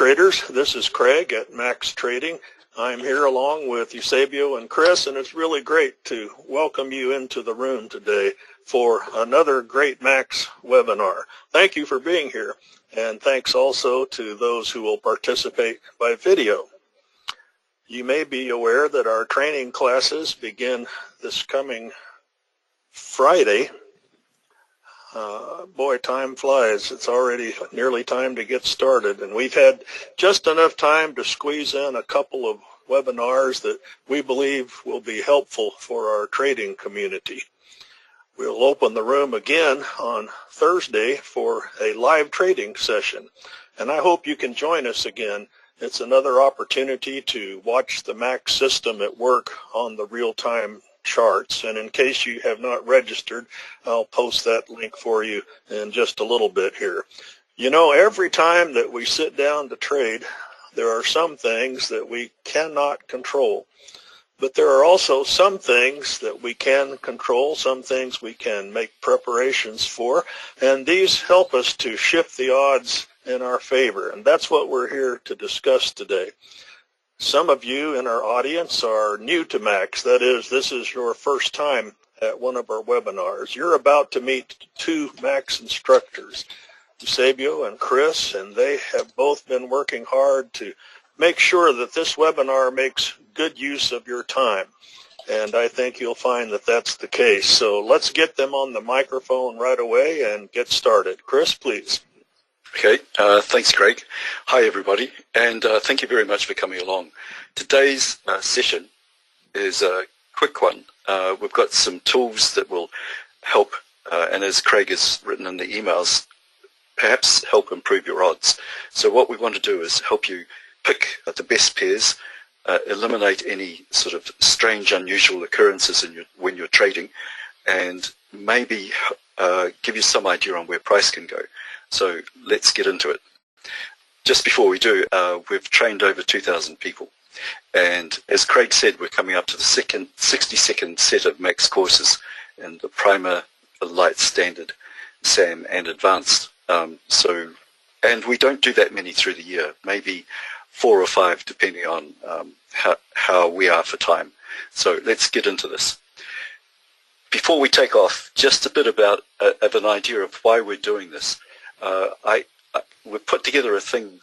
traders. This is Craig at Max Trading. I'm here along with Eusebio and Chris, and it's really great to welcome you into the room today for another great Max webinar. Thank you for being here, and thanks also to those who will participate by video. You may be aware that our training classes begin this coming Friday. Boy, time flies. It's already nearly time to get started, and we've had just enough time to squeeze in a couple of webinars that we believe will be helpful for our trading community. We'll open the room again on Thursday for a live trading session, and I hope you can join us again. It's another opportunity to watch the Max system at work on the real-time charts, and in case you have not registered, I'll post that link for you in just a little bit here. You know, every time that we sit down to trade, there are some things that we cannot control, but there are also some things that we can control, some things we can make preparations for, and these help us to shift the odds in our favor, and that's what we're here to discuss today. Some of you in our audience are new to Max. That is, this is your first time at one of our webinars. You're about to meet two Max instructors, Eusebio and Chris, and they have both been working hard to make sure that this webinar makes good use of your time. And I think you'll find that that's the case. So let's get them on the microphone right away and get started. Chris, please. Okay, thanks Craig. Hi everybody, and thank you very much for coming along. Today's session is a quick one. We've got some tools that will help, and as Craig has written in the emails, perhaps help improve your odds. So what we want to do is help you pick the best pairs, eliminate any sort of strange, unusual occurrences when you're trading, and maybe give you some idea on where price can go. So let's get into it. Just before we do, we've trained over 2,000 people. And as Craig said, we're coming up to the 60-second set of Max courses in the Primer, the Light, Standard, SAM, and Advanced. And we don't do that many through the year, maybe 4 or 5 depending on how we are for time. So let's get into this. Before we take off, just a bit about of an idea of why we're doing this. We put together a thing,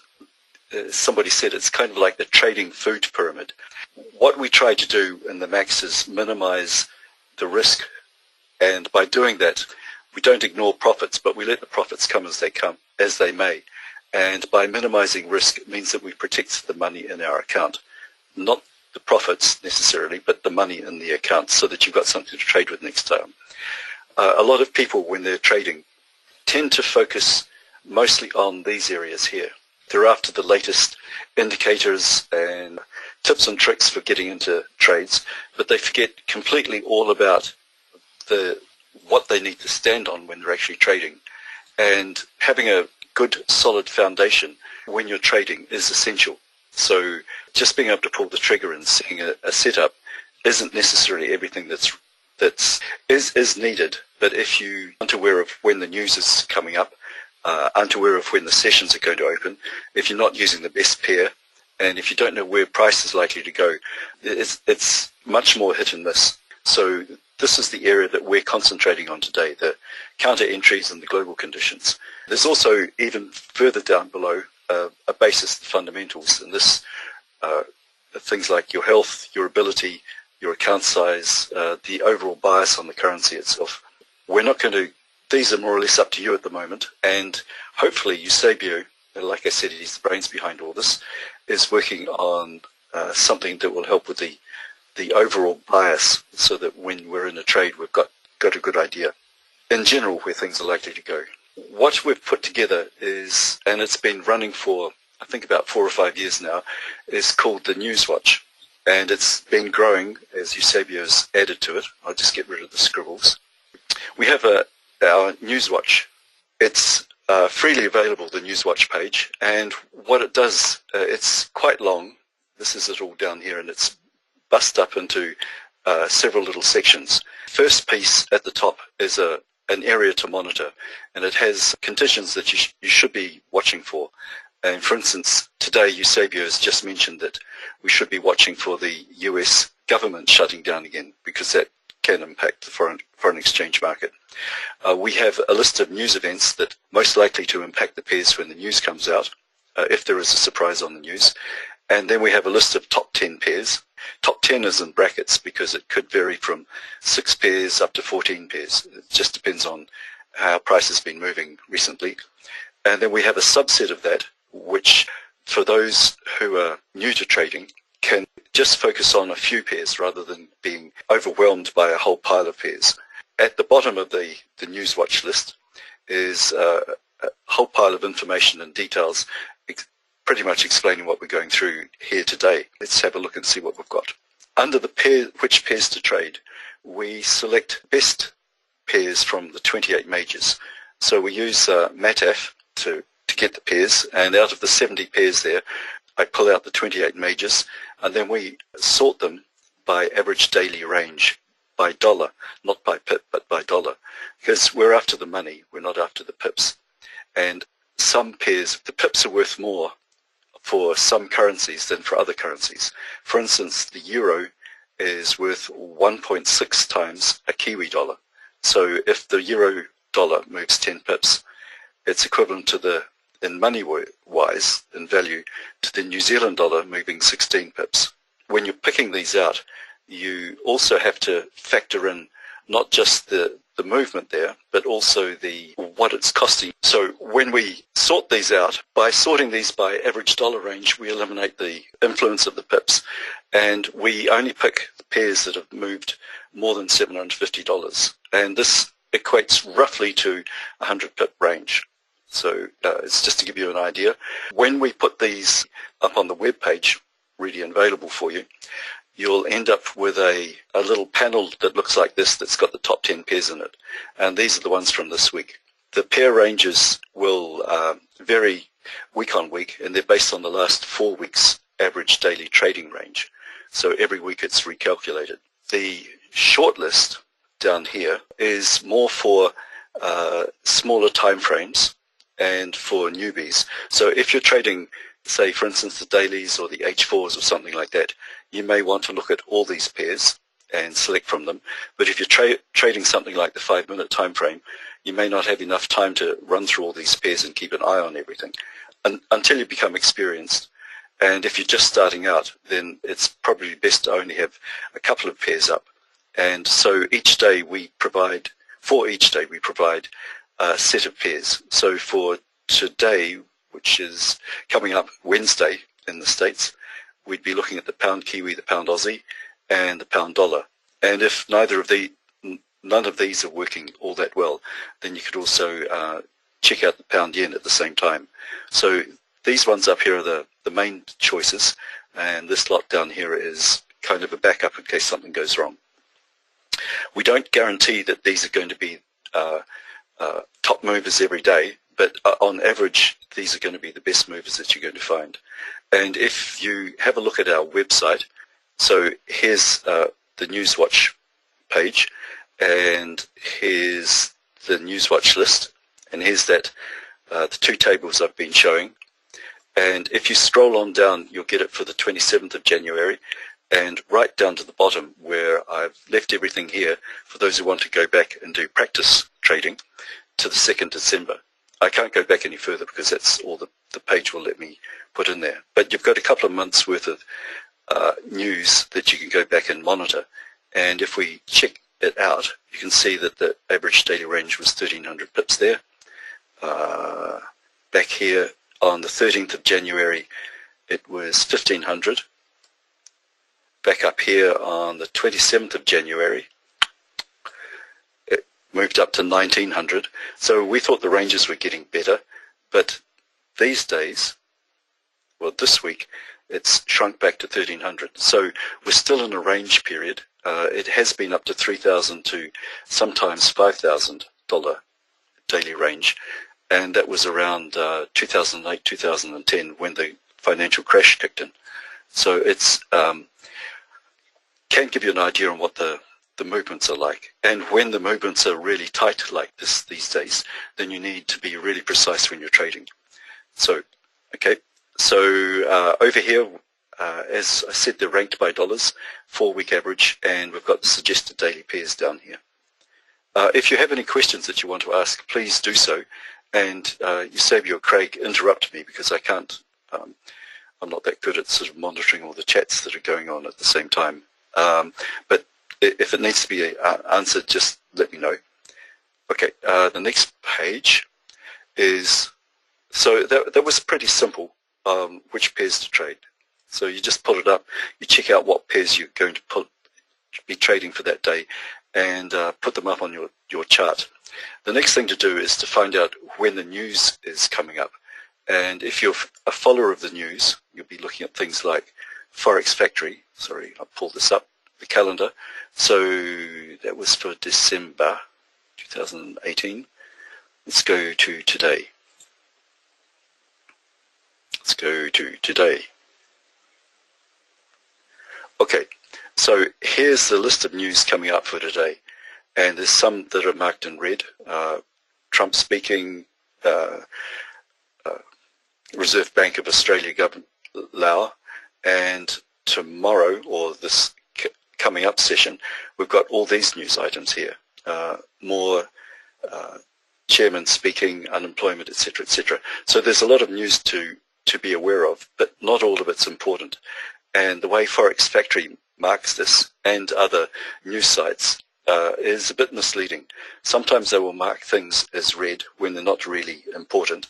somebody said it's kind of like the trading food pyramid. What we try to do in the Max is minimize the risk, and by doing that, we don't ignore profits, but we let the profits come as they may. And by minimizing risk, it means that we protect the money in our account, not the profits necessarily, but the money in the account, so that you've got something to trade with next time. A lot of people, when they're trading, tend to focus mostly on these areas here. They're after the latest indicators and tips and tricks for getting into trades, but they forget completely all about what they need to stand on when they're actually trading. And having a good, solid foundation when you're trading is essential. So just being able to pull the trigger and seeing a setup isn't necessarily everything is needed, but if you aren't aware of when the news is coming up, aren't aware of when the sessions are going to open, if you're not using the best pair, and if you don't know where price is likely to go, it's much more hit and miss. So this is the area that we're concentrating on today, the counter entries and the global conditions. There's also, even further down below, a basis of fundamentals, and this things like your health, your ability, your account size, the overall bias on the currency itself. We're not going to, these are more or less up to you at the moment, and hopefully Eusebio, like I said, he's the brains behind all this, is working on something that will help with the overall bias, so that when we're in a trade we've got a good idea in general where things are likely to go. What we've put together is, and it's been running for I think about 4 or 5 years now, is called the News Watch. And it's been growing as Eusebio's added to it. I'll just get rid of the scribbles. We have our News Watch. It's freely available, the News Watch page. And what it does, it's quite long. This is it all down here, and it's bust up into several little sections. First piece at the top is an area to monitor, and it has conditions that you should be watching for. And for instance, today Eusebio has just mentioned that we should be watching for the US government shutting down again, because that can impact the foreign exchange market. We have a list of news events that most likely to impact the pairs when the news comes out, if there is a surprise on the news. And then we have a list of top 10 pairs. Top 10 is in brackets because it could vary from 6 pairs up to 14 pairs. It just depends on how price has been moving recently. And then we have a subset of that, which for those who are new to trading can just focus on a few pairs rather than being overwhelmed by a whole pile of pairs. At the bottom of the news watch list is a whole pile of information and details pretty much explaining what we're going through here today. Let's have a look and see what we've got. Under the which pairs to trade, we select best pairs from the 28 majors. So we use MATAF to get the pairs, and out of the 70 pairs there, I pull out the 28 majors, and then we sort them by average daily range, by dollar, not by pip, but by dollar, because we're after the money, we're not after the pips. And some pairs, the pips are worth more for some currencies than for other currencies. For instance, the euro is worth 1.6 times a Kiwi dollar. So if the euro dollar moves 10 pips, it's equivalent to the, in money wise, in value, to the New Zealand dollar moving 16 pips. When you're picking these out, you also have to factor in not just the movement there, but also what it's costing. So when we sort these out, by sorting these by average dollar range, we eliminate the influence of the pips, and we only pick the pairs that have moved more than $750. And this equates roughly to 100 pip range. So it's just to give you an idea. When we put these up on the web page, ready and available for you, you'll end up with a little panel that looks like this that's got the top 10 pairs in it. And these are the ones from this week. The pair ranges will vary week on week, and they're based on the last 4 weeks' average daily trading range. So every week it's recalculated. The short list down here is more for smaller time frames and for newbies. So if you're trading, say for instance the dailies or the H4s or something like that, you may want to look at all these pairs and select from them. But if you're trading something like the 5-minute time frame, you may not have enough time to run through all these pairs and keep an eye on everything until you become experienced. And if you're just starting out, then it's probably best to only have a couple of pairs up. And so each day we provide a set of pairs. So for today, which is coming up Wednesday in the States, we'd be looking at the pound Kiwi, the pound Aussie, and the pound dollar. And if none of these are working all that well, then you could also check out the pound yen at the same time. So these ones up here are the main choices, and this lot down here is kind of a backup in case something goes wrong. We don't guarantee that these are going to be top movers every day, but on average, these are going to be the best movers that you're going to find. And if you have a look at our website, so here's the Newswatch page, and here's the Newswatch list, and here's the 2 tables I've been showing. And if you scroll on down, you'll get it for the 27th of January, and right down to the bottom where I've left everything here for those who want to go back and do practice trading to the 2nd December. I can't go back any further because that's all the page will let me put in there. But you've got a couple of months worth of news that you can go back and monitor. And if we check it out, you can see that the average daily range was 1,300 pips there. Back here on the 13th of January, it was 1,500. Back up here on the 27th of January, it moved up to 1,900. So we thought the ranges were getting better, but these days, well, this week, it's shrunk back to 1,300. So we're still in a range period. It has been up to $3,000 to sometimes $5,000 daily range, and that was around 2008, 2010 when the financial crash kicked in. So it's can give you an idea on what the movements are like. And when the movements are really tight like this these days, then you need to be really precise when you're trading. So Okay, so over here, as I said, they're ranked by dollars, 4-week average, and we've got the suggested daily pairs down here. If you have any questions that you want to ask, please do so. And Eusebio or Craig, interrupt me because I can't, I'm not that good at sort of monitoring all the chats that are going on at the same time. But if it needs to be answered, just let me know. Okay, the next page is, so that was pretty simple, which pairs to trade. So you just pull it up, you check out what pairs you're going to be trading for that day, and put them up on your chart. The next thing to do is to find out when the news is coming up. And if you're a follower of the news, you'll be looking at things like Forex Factory. Sorry, I'll pull this up, the calendar. So that was for December 2018. Let's go to today. Let's go to today. Okay, so here's the list of news coming up for today. And there's some that are marked in red. Trump speaking, Reserve Bank of Australia government Lao, and tomorrow, or this coming up session, we've got all these news items here. More chairman speaking, unemployment, etc., etc. So there's a lot of news to be aware of, but not all of it's important. And the way Forex Factory marks this and other news sites is a bit misleading. Sometimes they will mark things as red when they're not really important,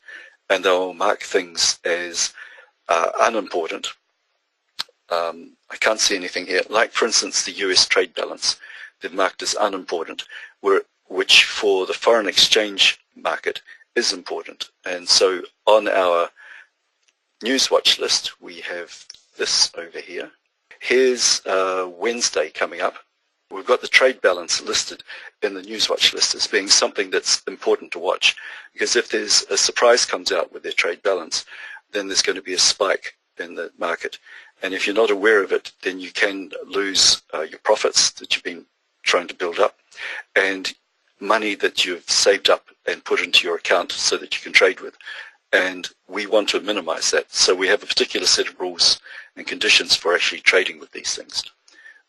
and they will mark things as unimportant. I can't see anything here. Like, for instance, the US trade balance, they've marked as unimportant, which for the foreign exchange market is important. And so on our news watch list, we have this over here. Here's Wednesday coming up. We've got the trade balance listed in the news watch list as being something that's important to watch, because if there's a surprise comes out with their trade balance, then there's going to be a spike in the market. And if you're not aware of it, then you can lose your profits that you've been trying to build up and money that you've saved up and put into your account so that you can trade with. And we want to minimize that. So we have a particular set of rules and conditions for actually trading with these things.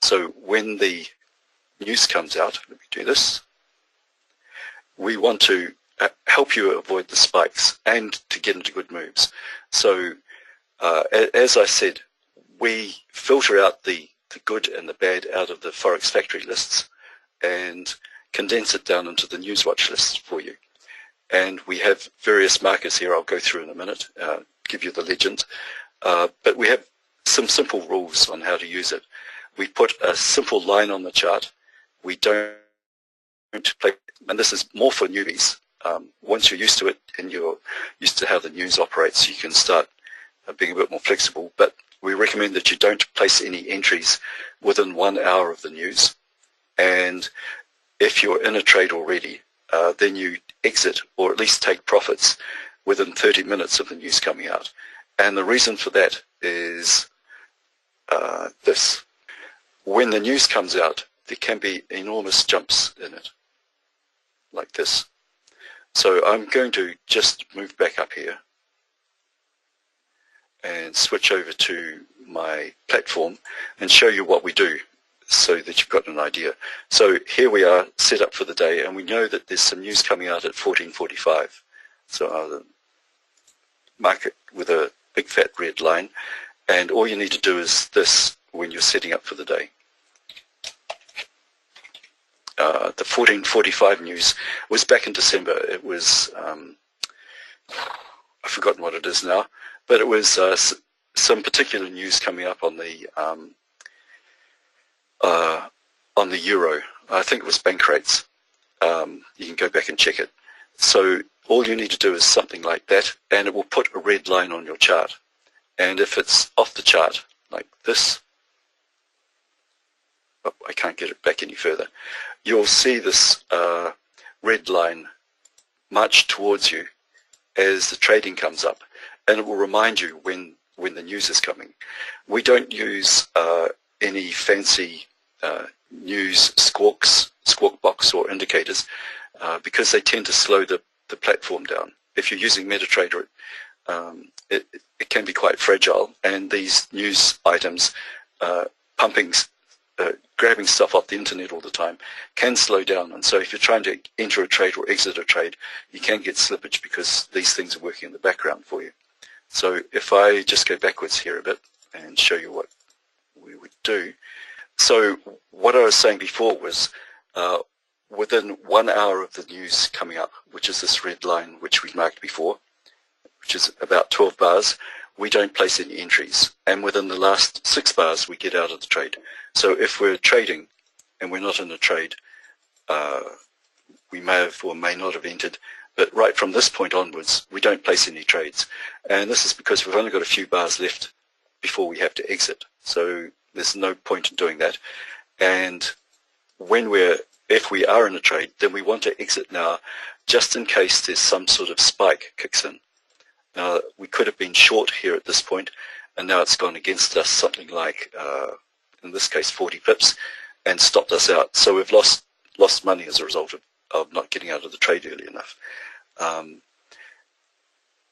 So when the news comes out, let me do this, we want to help you avoid the spikes and to get into good moves. So as I said, we filter out the good and the bad out of the Forex Factory lists and condense it down into the news watch lists for you. And we have various markers here I'll go through in a minute, give you the legend. But we have some simple rules on how to use it. We put a simple line on the chart. We don't play, and this is more for newbies. Once you're used to it and you're used to how the news operates, you can start being a bit more flexible. But we recommend that you don't place any entries within 1 hour of the news. And if you're in a trade already, then you exit or at least take profits within 30 minutes of the news coming out. And the reason for that is this. When the news comes out, there can be enormous jumps in it, like this. So I'm going to just move back up here and switch over to my platform and show you what we do so that you've got an idea. So here we are set up for the day, and we know that there's some news coming out at 14:45. So I'll mark it with a big fat red line, and all you need to do is this when you're setting up for the day. The 14:45 news was back in December. It was, I've forgotten what it is now, but it was some particular news coming up on the euro. I think it was bank rates. You can go back and check it. So all you need to do is something like that, and it will put a red line on your chart. And if it's off the chart, like this, oh, I can't get it back any further, you'll see this red line march towards you as the trading comes up, and it will remind you when the news is coming. We don't use any fancy news squawk box or indicators because they tend to slow the platform down. If you're using MetaTrader, it can be quite fragile, and these news items, pumping, grabbing stuff off the internet all the time, can slow down. And so if you're trying to enter a trade or exit a trade, you can get slippage because these things are working in the background for you. So if I just go backwards here a bit and show you what we would do. So what I was saying before was within 1 hour of the news coming up, which is this red line which we marked before, which is about 12 bars, we don't place any entries. And within the last 6 bars, we get out of the trade. So if we're trading and we're not in a trade, we may have or may not have entered. But right from this point onwards, we don't place any trades. And this is because we've only got a few bars left before we have to exit. So there's no point in doing that. And if we are in a trade, then we want to exit now just in case there's some sort of spike kicks in. Now, we could have been short here at this point, and now it's gone against us something like, in this case, 40 pips, and stopped us out. So we've lost money as a result of not getting out of the trade early enough.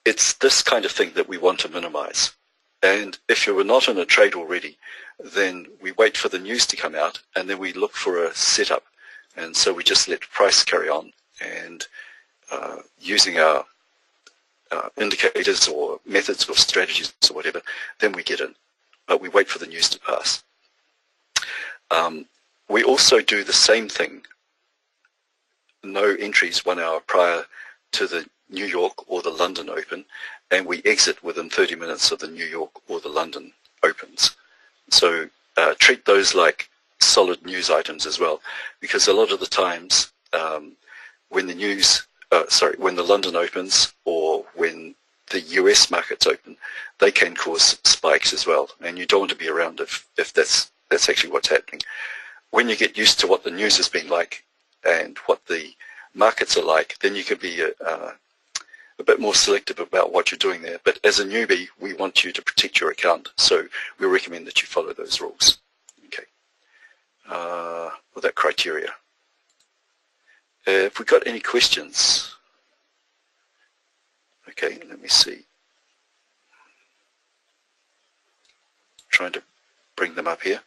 It's this kind of thing that we want to minimize. And if you were not in a trade already, then we wait for the news to come out, and then we look for a setup. And so we just let price carry on, and using our indicators or methods or strategies or whatever, then we get in. But we wait for the news to pass. We also do the same thing, no entries 1 hour prior to the New York or the London Open, and we exit within 30 minutes of the New York or the London Opens. So treat those like solid news items as well, because a lot of the times when the London opens or when the US markets open, they can cause spikes as well, and you don't want to be around if that's actually what's happening. When you get used to what the news has been like and what the markets are like, then you can be a bit more selective about what you're doing there. But as a newbie, we want you to protect your account, so we recommend that you follow those rules. Okay, with that criteria. Have we got any questions? Okay, let me see. Trying to bring them up here.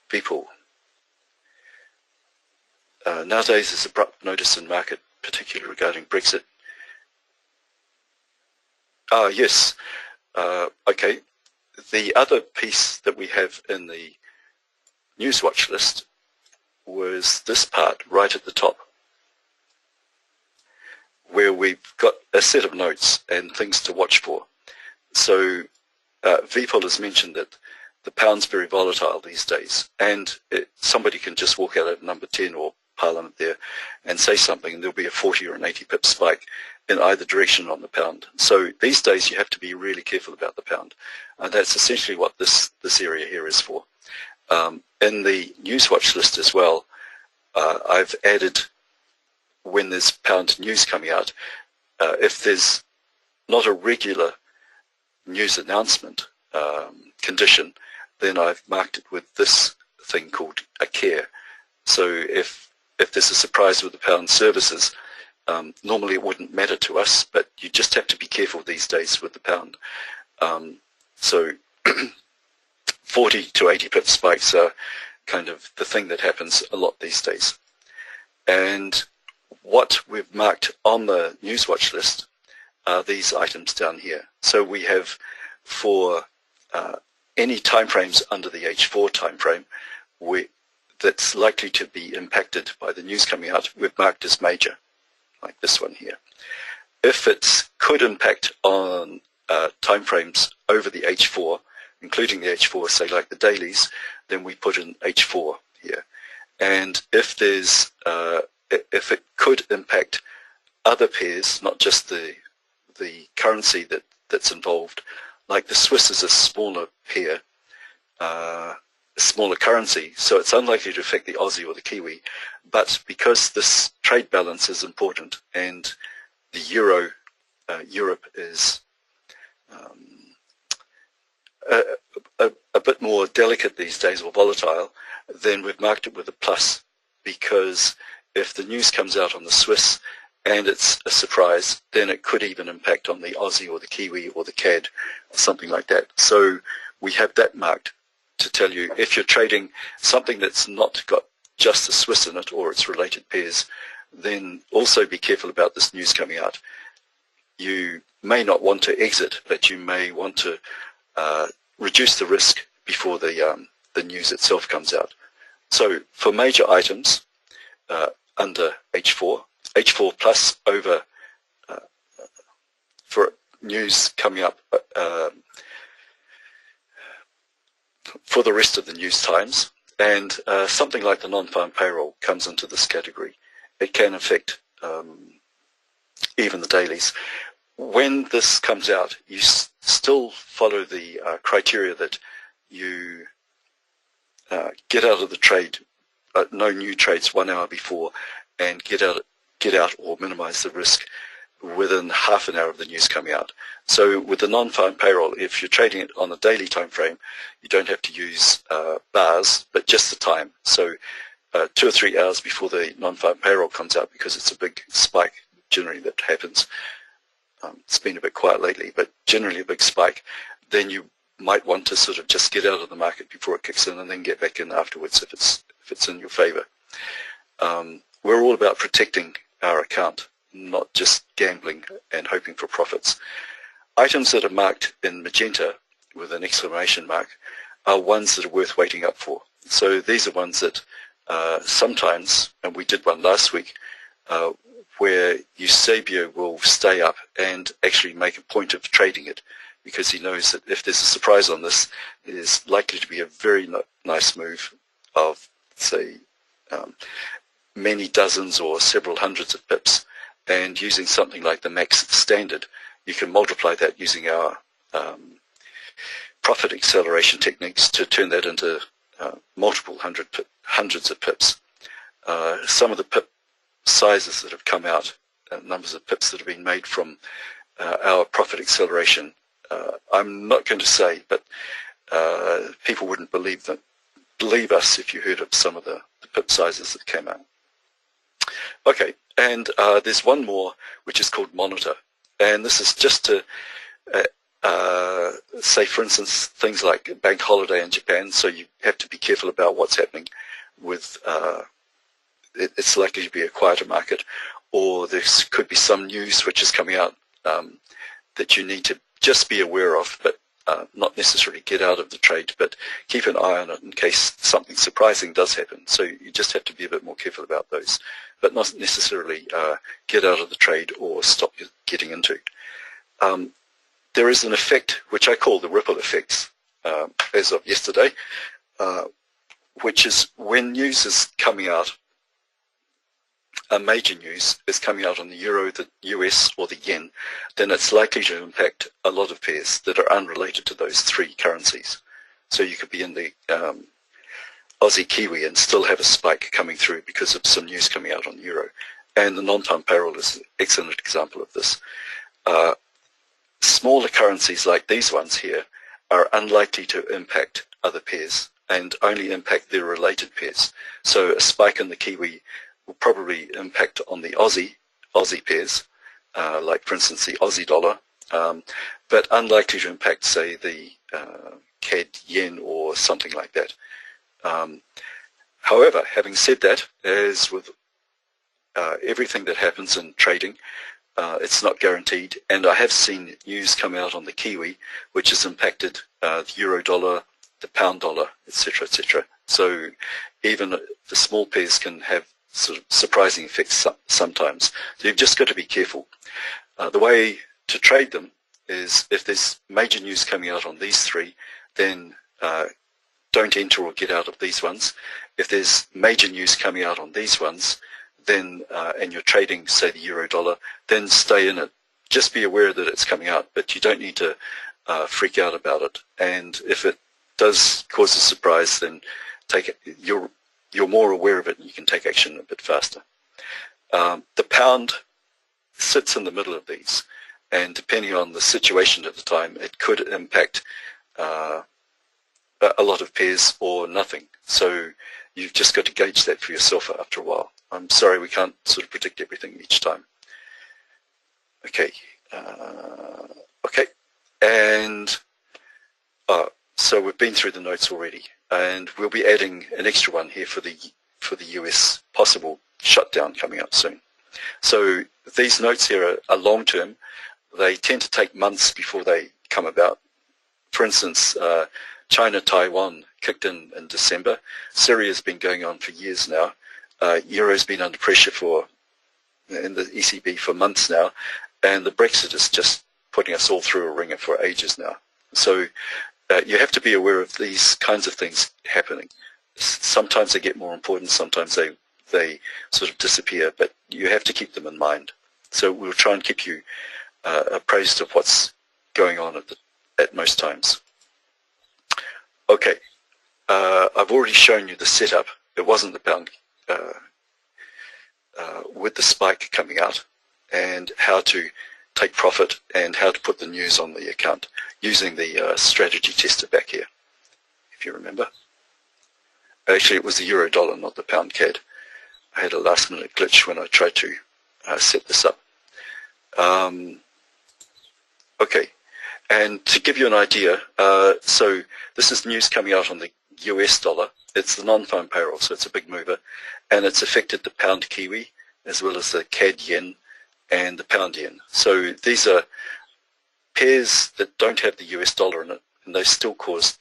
People. Nowadays there's abrupt notice in market, particularly regarding Brexit. Yes. Okay. The other piece that we have in the news watch list was this part right at the top, where we've got a set of notes and things to watch for. So Vipul has mentioned that the pound's very volatile these days, and somebody can just walk out at number 10 or Parliament there and say something, and there'll be a 40 or an 80 pip spike in either direction on the pound. So these days you have to be really careful about the pound. That's essentially what this area here is for. In the news watch list as well, I've added, when there's pound news coming out, if there's not a regular news announcement condition, then I've marked it with this thing called a care. So if there's a surprise with the pound services, normally it wouldn't matter to us, but you just have to be careful these days with the pound. So 40 to 80 pip spikes are kind of the thing that happens a lot these days. And what we've marked on the news watch list are these items down here. So we have for any timeframes under the H4 timeframe that's likely to be impacted by the news coming out, we've marked as major, like this one here. If it could impact on timeframes over the H4, including the H4, say like the dailies, then we put in H4 here. And if there's if it could impact other pairs, not just the currency that's involved, like the Swiss is a smaller pair, a smaller currency, so it's unlikely to affect the Aussie or the Kiwi. But because this trade balance is important and the euro, Europe is a bit more delicate these days, or volatile, then we've marked it with a plus, because if the news comes out on the Swiss and it's a surprise, then it could even impact on the Aussie or the Kiwi or the CAD or something like that. So we have that marked to tell you if you're trading something that's not got just the Swiss in it or its related pairs, then also be careful about this news coming out. You may not want to exit, but you may want to reduce the risk before the news itself comes out. So for major items under H4, H4 plus over for news coming up for the rest of the news times, and something like the non-farm payroll comes into this category. It can affect even the dailies. When this comes out, you still follow the criteria that you get out of the trade, no new trades 1 hour before, and get out or minimize the risk within half an hour of the news coming out. So with the non-farm payroll, if you're trading it on a daily time frame, you don't have to use bars, but just the time. So 2 or 3 hours before the non-farm payroll comes out, because it's a big spike generally that happens. It's been a bit quiet lately, but generally a big spike. Then you might want to sort of just get out of the market before it kicks in and then get back in afterwards if it's in your favor. We're all about protecting our account, not just gambling and hoping for profits. Items that are marked in magenta with an exclamation mark are ones that are worth waiting up for. So these are ones that sometimes, and we did one last week, where Eusebio will stay up and actually make a point of trading it, because he knows that if there's a surprise on this, there's likely to be a very nice move of, say, many dozens or several hundreds of pips. And using something like the max standard, you can multiply that using our profit acceleration techniques to turn that into multiple hundreds of pips. Some of the pip sizes that have come out, numbers of pips that have been made from our profit acceleration, I'm not going to say, but people wouldn't believe us if you heard of some of the pip sizes that came out. Okay, and there's one more which is called monitor, and this is just to say, for instance, things like bank holiday in Japan, so you have to be careful about what's happening with it's likely to be a quieter market, or there could be some news which is coming out that you need to just be aware of, but not necessarily get out of the trade, but keep an eye on it in case something surprising does happen. So you just have to be a bit more careful about those, but not necessarily get out of the trade or stop getting into. There is an effect which I call the ripple effects as of yesterday, which is when news is coming out, a major news is coming out on the euro, the US, or the yen, then it's likely to impact a lot of pairs that are unrelated to those three currencies. So you could be in the Aussie Kiwi and still have a spike coming through because of some news coming out on the euro. And the non-farm payroll is an excellent example of this. Smaller currencies like these ones here are unlikely to impact other pairs and only impact their related pairs. So a spike in the Kiwi will probably impact on the Aussie pairs, like for instance the Aussie dollar, but unlikely to impact, say, the CAD yen or something like that. However, having said that, as with everything that happens in trading, it's not guaranteed, and I have seen news come out on the Kiwi which has impacted the euro dollar, the pound dollar, etc., etc. So even the small pairs can have sort of surprising effects sometimes. So you've just got to be careful. The way to trade them is if there's major news coming out on these three, then don't enter or get out of these ones. If there's major news coming out on these ones, then and you're trading, say, the euro dollar, then stay in it. Just be aware that it's coming out, but you don't need to freak out about it. And if it does cause a surprise, then take it. You're more aware of it and you can take action a bit faster. The pound sits in the middle of these, and depending on the situation at the time, it could impact a lot of pairs or nothing. So you've just got to gauge that for yourself after a while. I'm sorry, we can't sort of predict everything each time. Okay. Okay. And so we've been through the notes already, and we'll be adding an extra one here for the US possible shutdown coming up soon. So these notes here are long-term. They tend to take months before they come about. For instance, China-Taiwan kicked in December. Syria's been going on for years now. Euro's been under pressure in the ECB for months now, and the Brexit is just putting us all through a ringer for ages now. So you have to be aware of these kinds of things happening. Sometimes they get more important, sometimes they sort of disappear, but you have to keep them in mind. So we'll try and keep you appraised of what's going on at most times. Okay, I've already shown you the setup. It wasn't the pound with the spike coming out, and how to take profit and how to put the news on the account using the strategy tester back here, if you remember. Actually, it was the euro dollar, not the pound CAD. I had a last minute glitch when I tried to set this up. Okay, and to give you an idea, so this is news coming out on the US dollar. It's the non-farm payroll, so it's a big mover, and it's affected the pound Kiwi as well as the CAD yen and the pound yen. So these are pairs that don't have the US dollar in it, and they still cause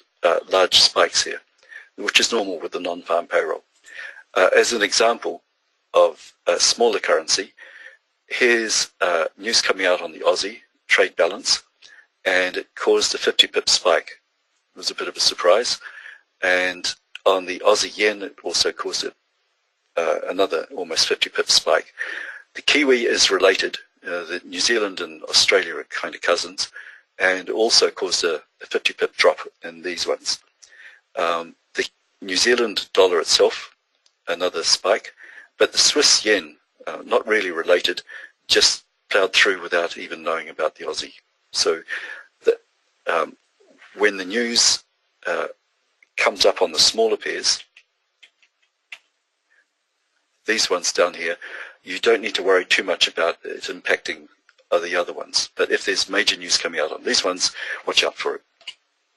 large spikes here, which is normal with the non-farm payroll. As an example of a smaller currency, here's news coming out on the Aussie trade balance, and it caused a 50 pip spike. It was a bit of a surprise. And on the Aussie yen, it also caused another almost 50 pip spike. The Kiwi is related. The New Zealand and Australia are kind of cousins, and also caused a 50 pip drop in these ones. The New Zealand dollar itself, another spike, but the Swiss yen, not really related, just plowed through without even knowing about the Aussie. So when the news comes up on the smaller pairs, these ones down here, you don't need to worry too much about it impacting the other ones. But if there's major news coming out on these ones, watch out for it.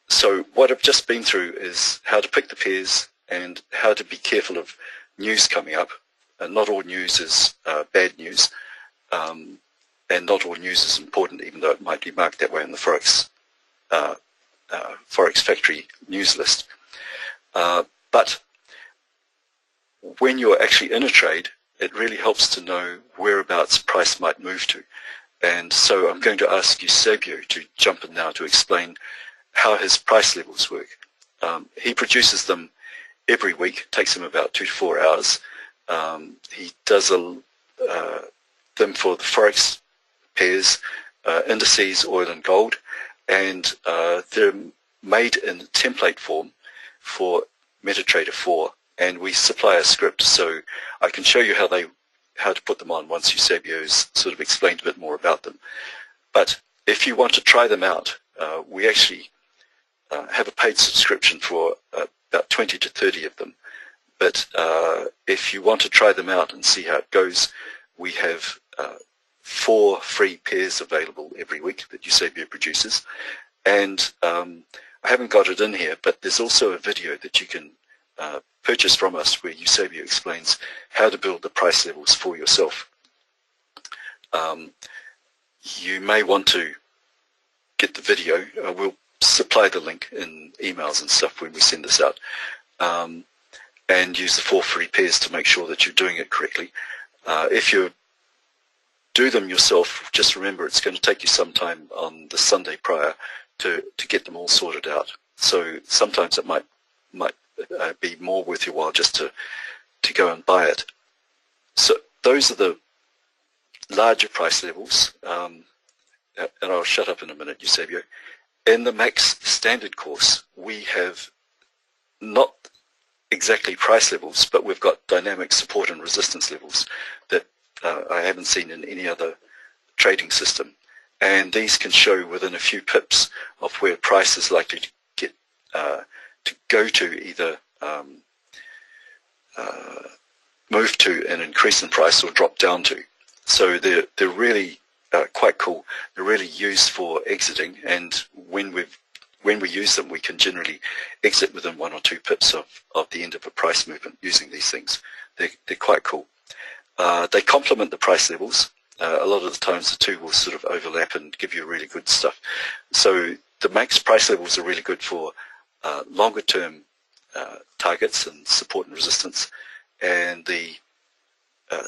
So what I've just been through is how to pick the pairs and how to be careful of news coming up. Not all news is bad news, and not all news is important, even though it might be marked that way on the Forex Factory news list. But when you're actually in a trade, it really helps to know whereabouts price might move to. And so I'm going to ask Eusebio to jump in now to explain how his price levels work. He produces them every week. It takes him about 2 to 4 hours. He does them for the Forex pairs, indices, oil and gold, and they're made in template form for MetaTrader 4, and we supply a script, so I can show you how to put them on once Eusebio's sort of explained a bit more about them. But if you want to try them out, we actually have a paid subscription for about 20 to 30 of them. But if you want to try them out and see how it goes, we have 4 free pairs available every week that Eusebio produces. And I haven't got it in here, but there's also a video that you can purchase from us where Eusebio explains how to build the price levels for yourself. You may want to get the video. We'll supply the link in emails and stuff when we send this out. And use the 4 free pairs to make sure that you're doing it correctly. If you do them yourself, just remember it's going to take you some time on the Sunday prior to get them all sorted out. So sometimes it might be more worth your while just to go and buy it. So those are the larger price levels, and I'll shut up in a minute, Eusebio. In the Max Standard course, we have not exactly price levels, but we've got dynamic support and resistance levels that I haven't seen in any other trading system. And these can show within a few pips of where price is likely to get to go to either move to an increase in price or drop down to. So they're really quite cool. They're really used for exiting, and when we use them, we can generally exit within 1 or 2 pips of the end of a price movement using these things. They're quite cool. They complement the price levels. A lot of the times the two will sort of overlap and give you really good stuff. So the max price levels are really good for longer term targets and support and resistance, and the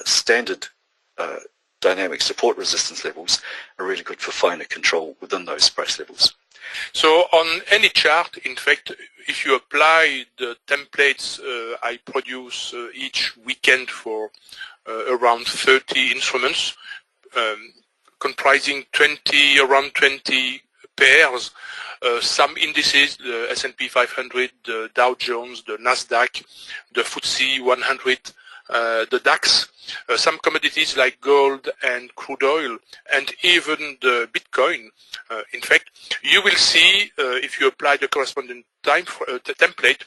standard dynamic support resistance levels are really good for finer control within those price levels. So on any chart, in fact, if you apply the templates I produce each weekend for around 30 instruments, comprising around 20 pairs, some indices, the S&P 500, the Dow Jones, the Nasdaq, the FTSE 100, the DAX, some commodities like gold and crude oil, and even the Bitcoin. In fact, you will see, if you apply the corresponding template,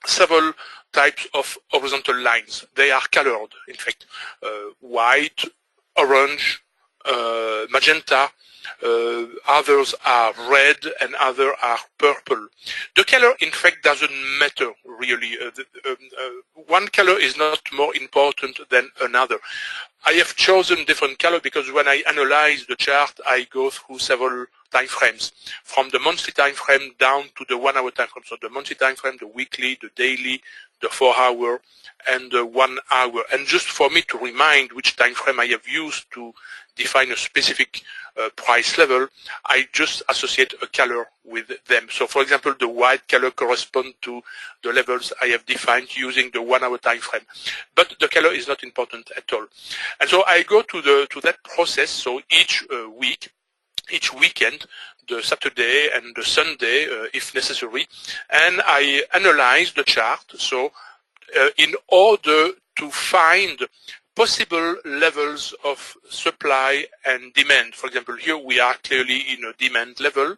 several types of horizontal lines. They are colored, in fact, white, orange, magenta, others are red, and others are purple. The color, in fact, doesn't matter really. One color is not more important than another. I have chosen different color because when I analyze the chart, I go through several time frames, from the monthly time frame down to the 1 hour time frame. So the monthly time frame, the weekly, the daily, the 4 hour, and the 1 hour. And just for me to remind which time frame I have used to define a specific price level, I just associate a color with them. So for example, the white color corresponds to the levels I have defined using the 1 hour time frame. But the color is not important at all. And so I go to that process. So each weekend, the Saturday and the Sunday, if necessary, and I analyze the chart. So in order to find possible levels of supply and demand. For example, here we are clearly in a demand level.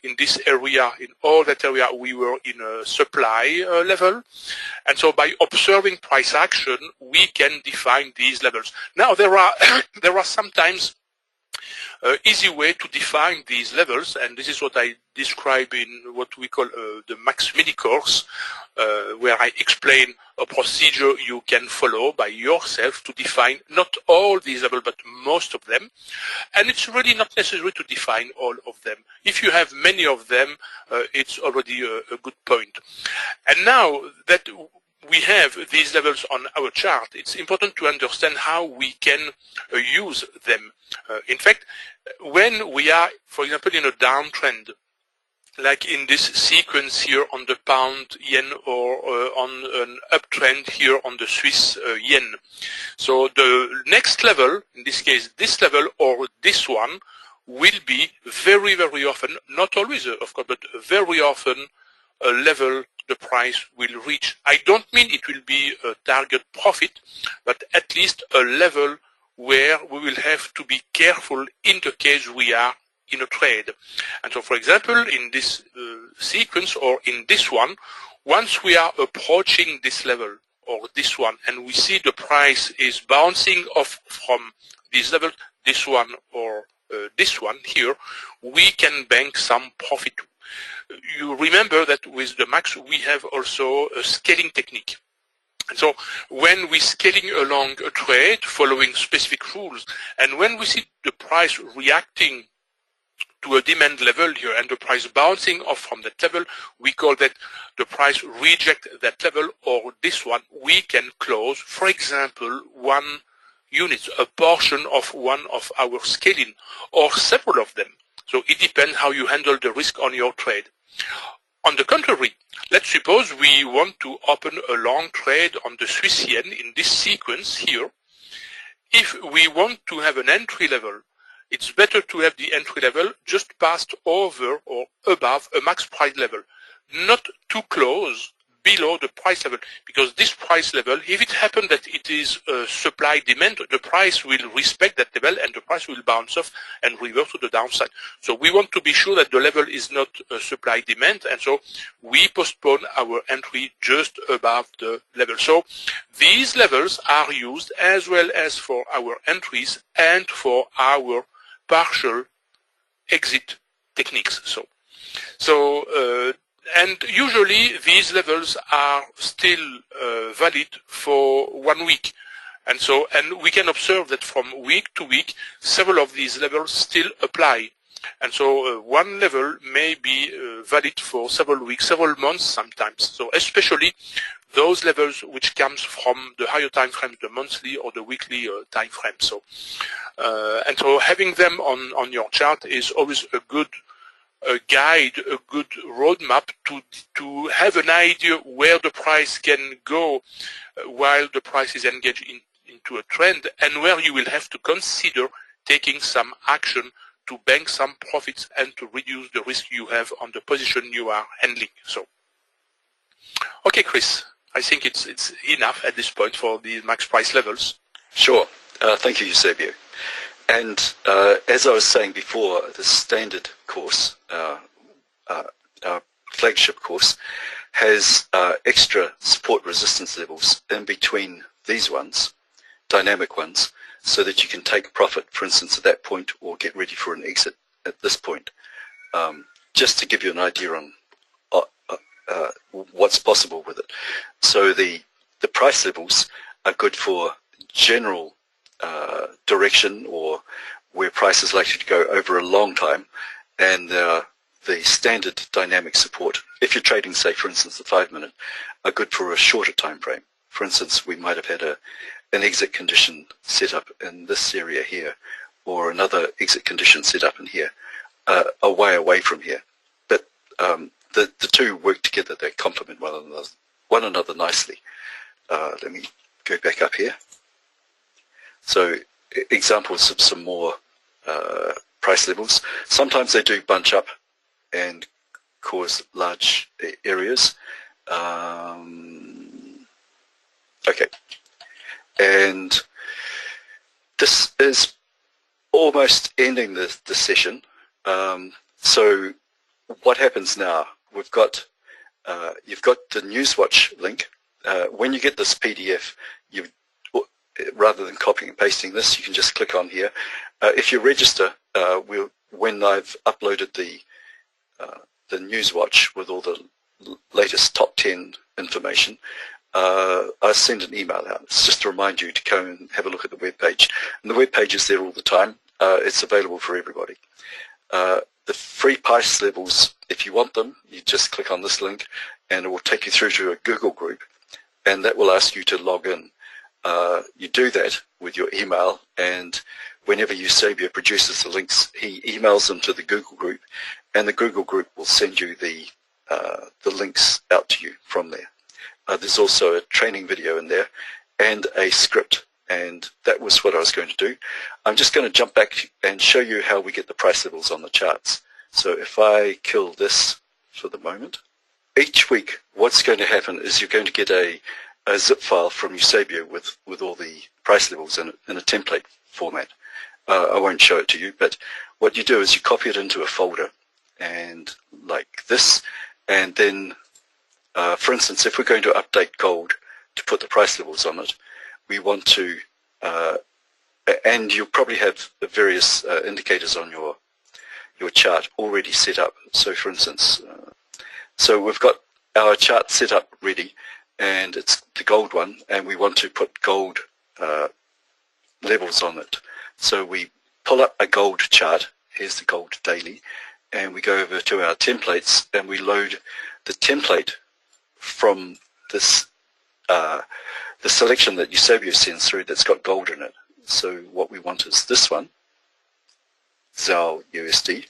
In this area, in all that area, we were in a supply level. And so by observing price action, we can define these levels. Now, there are sometimes easy way to define these levels, and this is what I describe in what we call the Max Mini course, where I explain a procedure you can follow by yourself to define not all these levels, but most of them. And it's really not necessary to define all of them. If you have many of them, it's already a good point. And now that we have these levels on our chart, it's important to understand how we can use them. In fact, when we are, for example, in a downtrend, like in this sequence here on the pound yen, or on an uptrend here on the Swiss yen. So the next level, in this case this level or this one, will be very, very often, not always of course, but very often a level the price will reach. I don't mean it will be a target profit, but at least a level where we will have to be careful in the case we are in a trade. And so, for example, in this sequence or in this one, once we are approaching this level or this one, and we see the price is bouncing off from this level, this one or this one here, we can bank some profit. You remember that with the max, we have also a scaling technique. And so when we're scaling along a trade, following specific rules, and when we see the price reacting to a demand level here and the price bouncing off from that level, we call that the price reject that level or this one, we can close, for example, 1 unit, a portion of one of our scaling, or several of them. So it depends how you handle the risk on your trade. On the contrary, let's suppose we want to open a long trade on the Swiss yen in this sequence here. If we want to have an entry level, it's better to have the entry level just passed over or above a max price level, not too close below the price level, because this price level, if it happens that it is supply demand, the price will respect that level and the price will bounce off and revert to the downside. So we want to be sure that the level is not supply demand, and so we postpone our entry just above the level. So these levels are used as well as for our entries and for our partial exit techniques. And usually these levels are still valid for 1 week. And we can observe that from week to week, several of these levels still apply. And so one level may be valid for several weeks, several months sometimes. So especially those levels which comes from the higher time frames, the monthly or the weekly time frame. And so having them on your chart is always a good guide, a good roadmap to have an idea where the price can go while the price is engaged into a trend, and where you will have to consider taking some action to bank some profits and to reduce the risk you have on the position you are handling. So, okay, Chris, I think it's enough at this point for the max price levels. Sure. Thank you, Eusebio. And as I was saying before, the standard course, our flagship course, has extra support resistance levels in between these ones, dynamic ones, so that you can take profit, for instance, at that point, or get ready for an exit at this point. Just to give you an idea on what's possible with it. So the price levels are good for general direction, or where price is likely to go over a long time, and the standard dynamic support, if you're trading, say, for instance, the 5-minute, are good for a shorter time frame. For instance, we might have had an exit condition set up in this area here, or another exit condition set up in here, a way away from here. But the two work together; they complement one another nicely. Let me go back up here. So examples of some more price levels. Sometimes they do bunch up and cause large areas. Okay. And this is almost ending the session. So what happens now? We've got you've got the Newswatch link. When you get this PDF, rather than copying and pasting this, you can just click on here. If you register, when I've uploaded the Newswatch with all the latest top 10 information, I send an email out. It's just to remind you to go and have a look at the web page. And the web page is there all the time. It's available for everybody. The free price levels, if you want them, you just click on this link and it will take you through to a Google group, and that will ask you to log in. You do that with your email, and whenever Eusebio produces the links, he emails them to the Google group, and the Google group will send you the links out to you from there. There's also a training video in there and a script, and that was what I was going to do. I'm just going to jump back and show you how we get the price levels on the charts. So if I kill this for the moment, each week what's going to happen is you're going to get a zip file from Eusebio with all the price levels in a template format. I won't show it to you, but what you do is you copy it into a folder, and like this, and then for instance, if we're going to update gold to put the price levels on it, we want to, and you'll probably have the various indicators on your chart already set up. So for instance, so we've got our chart set up ready, and it's the gold one, and we want to put gold levels on it. So we pull up a gold chart. Here's the gold daily, and we go over to our templates, and we load the template from this the selection that Eusebio sends through that's got gold in it. So what we want is this one, ZAL USD,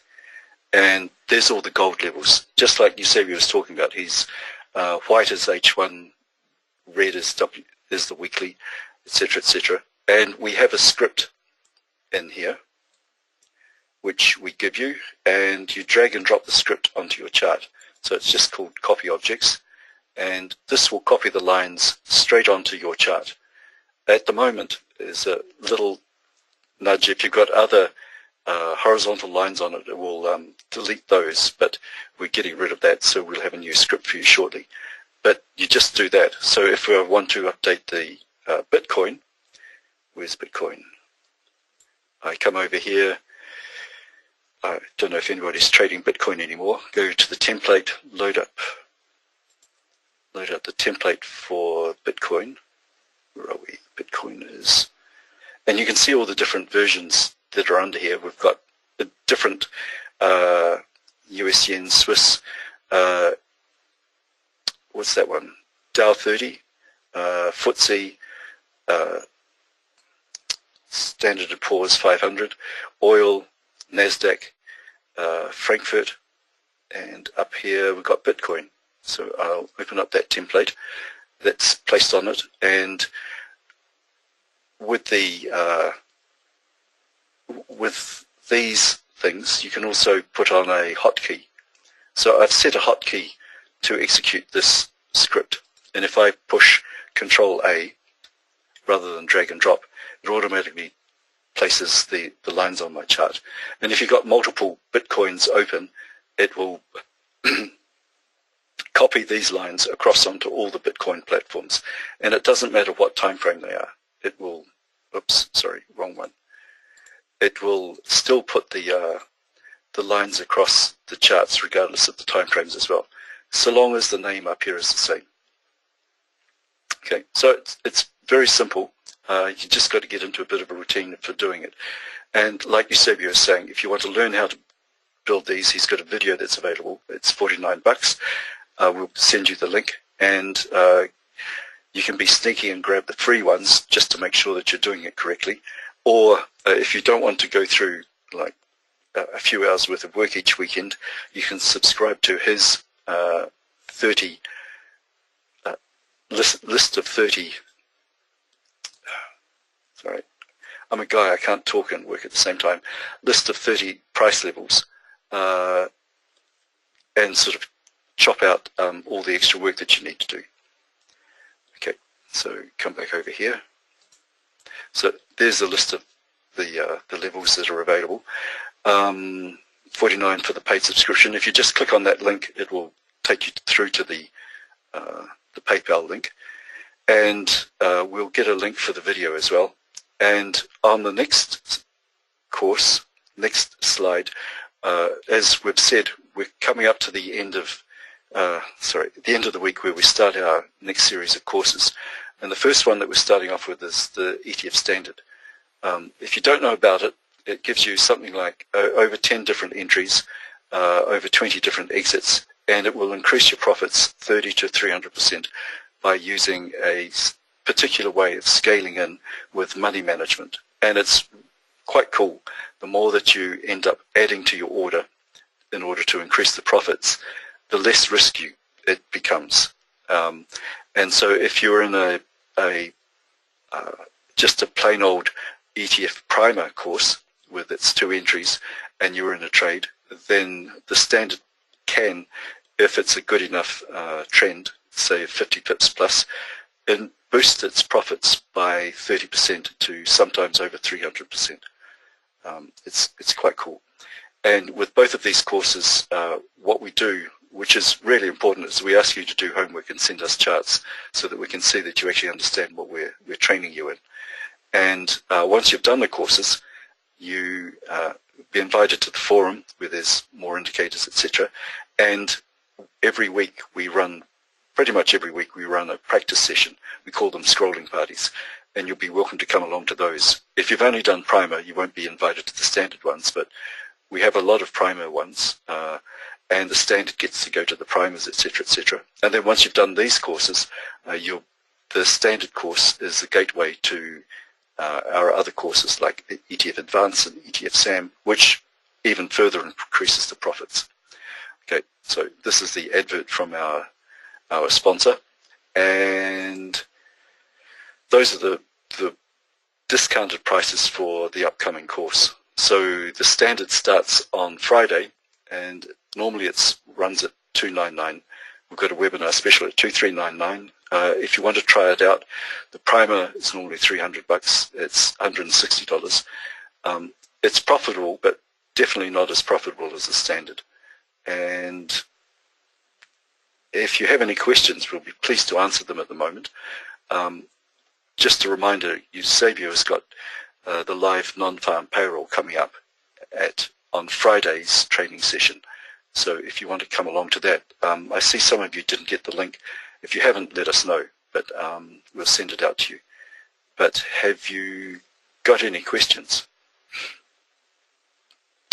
and there's all the gold levels, just like Eusebio was talking about. He's white is H1, red is the weekly, etc., etc. And we have a script in here which we give you, and you drag and drop the script onto your chart. So it's just called copy objects, and this will copy the lines straight onto your chart. At the moment, there's a little nudge. If you've got other horizontal lines on it, it will delete those, but we're getting rid of that, so we'll have a new script for you shortly. But you just do that. So if we want to update the Bitcoin, where's Bitcoin? I come over here, I don't know if anybody's trading Bitcoin anymore. Go to the template, load up the template for Bitcoin. Where are we? Bitcoin is, and you can see all the different versions that are under here. We've got the different US yen, Swiss, what's that one? Dow 30, FTSE, Standard & Poor's 500, oil, NASDAQ, Frankfurt, and up here we've got Bitcoin. So I'll open up that template that's placed on it, and with these things you can also put on a hotkey. So I've set a hotkey to execute this script, and if I push Control A rather than drag and drop, it automatically places the lines on my chart. And if you've got multiple Bitcoins open, it will copy these lines across onto all the Bitcoin platforms, and it doesn't matter what time frame they are. It will, oops, sorry, wrong one. It will still put the lines across the charts regardless of the time frames as well, so long as the name up here is the same. Okay, so it's very simple. You just got to get into a bit of a routine for doing it. And like Eusebio was saying, if you want to learn how to build these, he's got a video that's available. It's $49. We'll send you the link, and you can be sneaky and grab the free ones just to make sure that you're doing it correctly. Or if you don't want to go through like a few hours worth of work each weekend, you can subscribe to his 30 list of 30. Sorry, I'm a guy, I can't talk and work at the same time. List of 30 price levels, and sort of chop out all the extra work that you need to do. Okay, so come back over here. So there's a list of the levels that are available. 49 for the paid subscription. If you just click on that link, it will take you through to the PayPal link, and we'll get a link for the video as well. And on the next course, next slide, as we've said, we're coming up to the end of the end of the week where we start our next series of courses. And the first one that we're starting off with is the ETF Standard. If you don't know about it, it gives you something like over 10 different entries, over 20 different exits, and it will increase your profits 30 to 300% by using a particular way of scaling in with money management. And it's quite cool. The more that you end up adding to your order in order to increase the profits, the less risky it becomes. And so if you're in just a plain old ETF primer course with its 2 entries and you're in a trade, then the standard can, if it's a good enough trend, say 50 pips plus, and boost its profits by 30% to sometimes over 300%. It's quite cool. And with both of these courses, what we do, which is really important, is we ask you to do homework and send us charts so that we can see that you actually understand what we're training you in. And once you've done the courses, you be invited to the forum where there's more indicators, etc. And every week we run, pretty much every week we run a practice session. We call them scrolling parties, and you'll be welcome to come along to those. If you've only done primer, you won't be invited to the standard ones, but we have a lot of primer ones, and the standard gets to go to the primers, etc., etc. And then once you've done these courses, the standard course is the gateway to our other courses like ETF Advanced and ETF SAM, which even further increases the profits. Okay, so this is the advert from our sponsor, and those are the discounted prices for the upcoming course. So the standard starts on Friday, and normally it runs at $299. We've got a webinar special at $2399. If you want to try it out, the primer is normally $300. It's $160. It's profitable, but definitely not as profitable as the standard. And if you have any questions, we'll be pleased to answer them at the moment. Just a reminder, Eusebio has got the live non-farm payroll coming up on Friday's training session. So if you want to come along to that, I see some of you didn't get the link. If you haven't, let us know, but we'll send it out to you. But have you got any questions?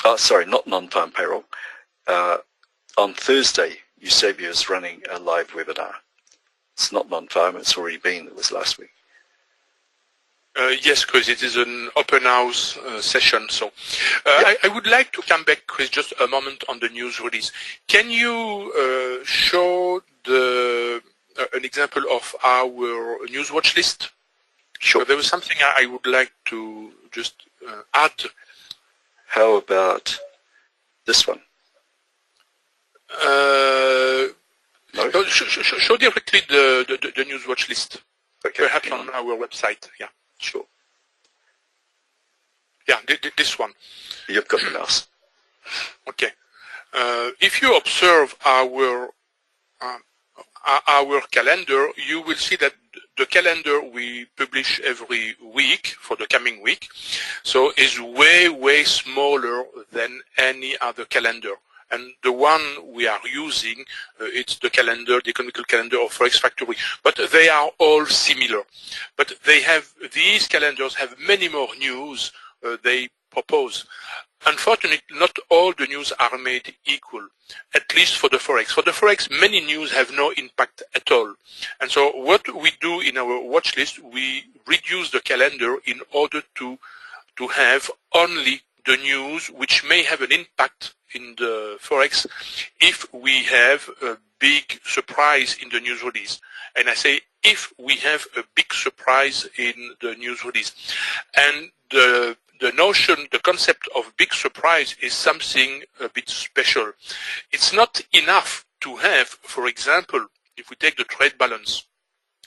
Oh, sorry, not non-farm payroll. On Thursday, Eusebio is running a live webinar. It's not non-farm, it's already been, it was last week. Yes, Chris, it is an open house session. So I would like to come back, Chris, just a moment on the news release. Can you show an example of our news watch list? Sure. There was something I would like to just add. How about this one? No? No, show directly the news watch list. Okay. Perhaps on our website. Yeah. Sure. Yeah, this one. You've got the mouse. Okay. If you observe our calendar, you will see that the calendar we publish every week for the coming week, so is way smaller than any other calendar. And the one we are using, it's the calendar, the economical calendar of Forex Factory. But they are all similar. But these calendars have many more news they propose. Unfortunately, not all the news are made equal, at least for the Forex. For the Forex, many news have no impact at all. And so what we do in our watch list, we reduce the calendar in order to have only the news which may have an impact in the Forex if we have a big surprise in the news release. And I say if we have a big surprise in the news release. And the notion, the concept of big surprise is something a bit special. It's not enough to have, for example, if we take the trade balance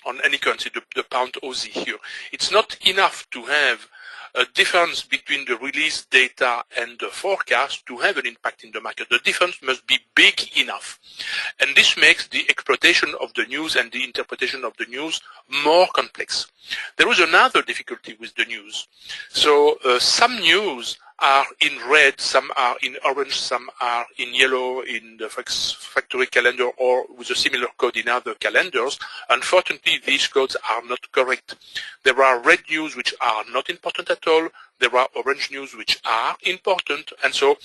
on any currency, the pound Aussie here, it's not enough to have a difference between the release data and the forecast to have an impact in the market. The difference must be big enough. And this makes the exploitation of the news and the interpretation of the news more complex. There is another difficulty with the news. So some news are in red, some are in orange, some are in yellow in the Forex Factory calendar or with a similar code in other calendars. Unfortunately, these codes are not correct. There are red news which are not important at all. There are orange news which are important. And so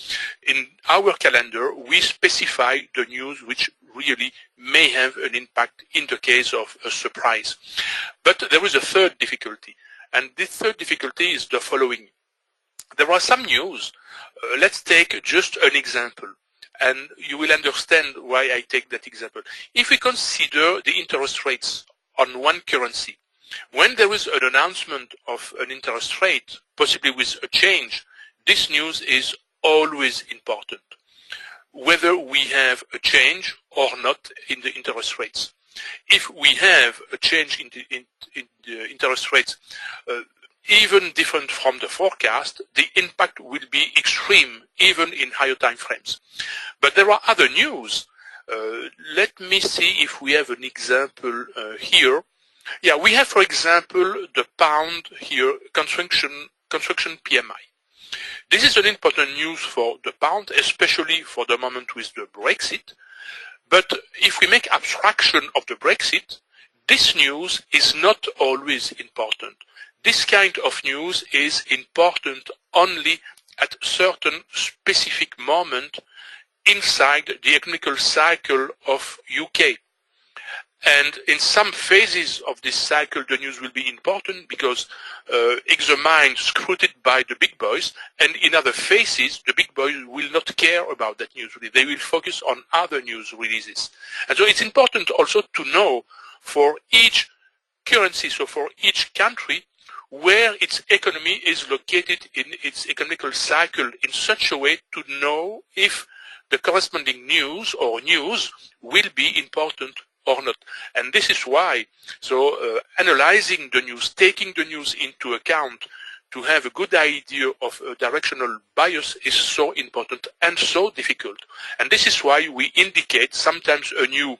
in our calendar, we specify the news which really may have an impact in the case of a surprise. But there is a third difficulty. And this third difficulty is the following. There are some news. Let's take just an example, and you will understand why I take that example. If we consider the interest rates on one currency, when there is an announcement of an interest rate, possibly with a change, this news is always important, whether we have a change or not in the interest rates. If we have a change in the interest rates, even different from the forecast, the impact will be extreme, even in higher time frames. But there are other news. Let me see if we have an example here. Yeah, we have, for example, the pound here, construction PMI. This is an important news for the pound, especially for the moment with the Brexit. But if we make abstraction of the Brexit, this news is not always important. This kind of news is important only at certain specific moment inside the economical cycle of UK. And in some phases of this cycle, the news will be important because examined, scrutined by the big boys, and in other phases, the big boys will not care about that news release. They will focus on other news releases. And so it's important also to know for each currency, so for each country, where its economy is located in its economical cycle in such a way to know if the corresponding news or news will be important or not. And this is why, so analyzing the news, taking the news into account to have a good idea of a directional bias is so important and so difficult. And this is why we indicate sometimes a news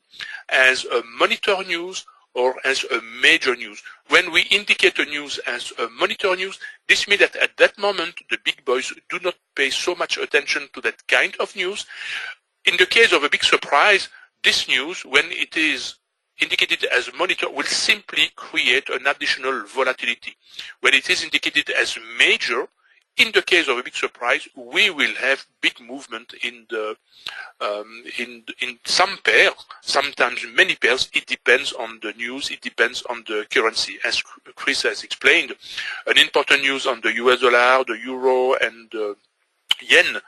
as a monitor news or as a major news. When we indicate a news as a monitor news, this means that at that moment the big boys do not pay so much attention to that kind of news. In the case of a big surprise, this news, when it is indicated as a monitor, will simply create an additional volatility. When it is indicated as major, in the case of a big surprise, we will have big movement in the in some pairs, sometimes many pairs. It depends on the news, it depends on the currency. As Chris has explained, an important news on the US dollar, the euro, and the yen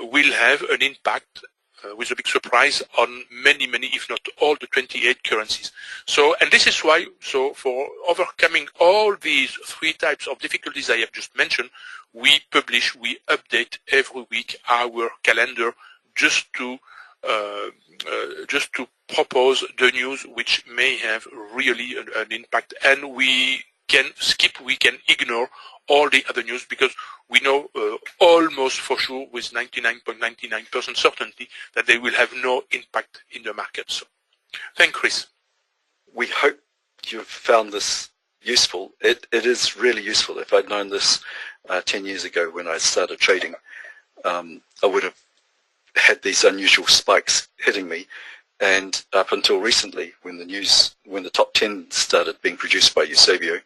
will have an impact with a big surprise on many, if not all, the 28 currencies. So, and this is why, so for overcoming all these three types of difficulties I have just mentioned, we publish, we update every week our calendar just to propose the news which may have really an impact, and we can skip, we can ignore all the other news, because we know almost for sure with 99.99% certainty that they will have no impact in the market. So, thank Chris. We hope you've found this useful. It is really useful. If I'd known this 10 years ago when I started trading, I would have had these unusual spikes hitting me. And up until recently, when the top 10 started being produced by Eusebio,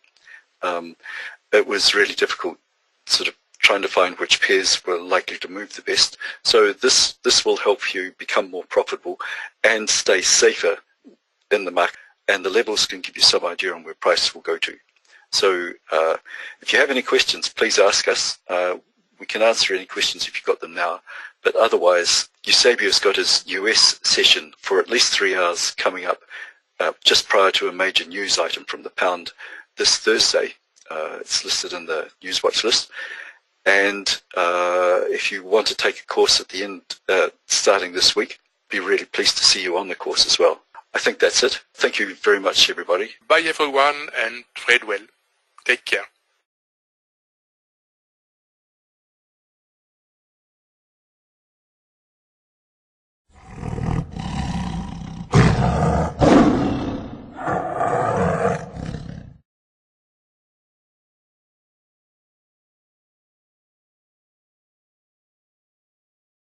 it was really difficult sort of trying to find which pairs were likely to move the best. So this will help you become more profitable and stay safer in the market, and the levels can give you some idea on where prices will go to. So if you have any questions, please ask us. We can answer any questions if you've got them now, but otherwise Eusebio's got his US session for at least 3 hours coming up just prior to a major news item from the pound this Thursday. It's listed in the news watch list. And if you want to take a course at the end, starting this week, be really pleased to see you on the course as well. I think that's it. Thank you very much, everybody. Bye everyone, and trade well. Take care.